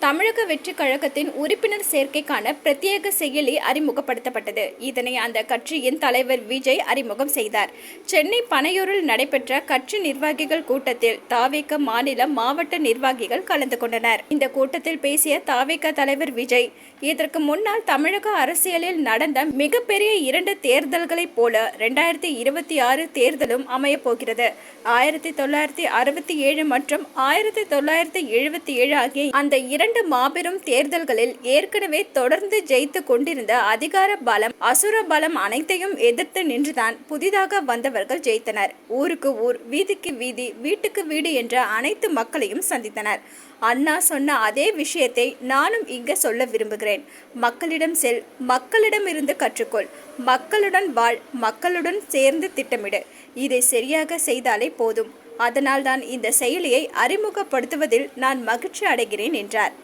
தமிழக வெற்றிக் கழகத்தின் உறுப்பினர் சேர்க்கைக்கான பிரத்யேக செயலி அறிமுகப்படுத்தப்பட்டது. இதனை அந்த கட்சியின் தலைவர் விஜய் அறிமுகம் செய்தார். சென்னை பனையூரில் நடைபெற்ற கட்சி நிர்வாகிகள் கூட்டத்தில் தவேக மாநில, மாவட்ட நிர்வாகிகள் கலந்து கொண்டனர். இந்த கூட்டத்தில் பேசிய தவேக தலைவர் விஜய், இதற்கு முன்னால் தமிழக அரசியலில் நடந்த மிகப்பெரிய 2 தேர்தல்களைப் போல 2026 தேர்தலும் அமையப்போகிறது. 1967 மற்றும் 1977 ஆகிய அந்த 2 மாபெரும் தேர்தல்களில் ஏற்கனவே தொடர்ந்து ஜெயித்து கொண்டிருந்த அதிகார பலம், அசுர பலம் அனைத்தையும் எதிர்த்து நின்றுதான் புதிதாக வந்தவர்கள் ஜெயித்தனர். ஊருக்கு ஊர், வீதிக்கு வீதி, வீட்டுக்கு வீடு என்ற அனைத்து மக்களையும் சந்தித்தனர். அண்ணா சொன்ன அதே விஷயத்தை நானும் இங்க சொல்ல விரும்புகிறேன். மக்களிடம் செல், மக்களிடமிருந்து கற்றுக்கொள், மக்களுடன் வாழ், மக்களுடன் சேர்ந்து திட்டமிடு. இதை சரியாக செய்தாலே போதும். அதனால்தான் இந்த செயலியை அறிமுகப்படுத்துவதில் நான் மகிழ்ச்சி அடைகிறேன் என்றார்.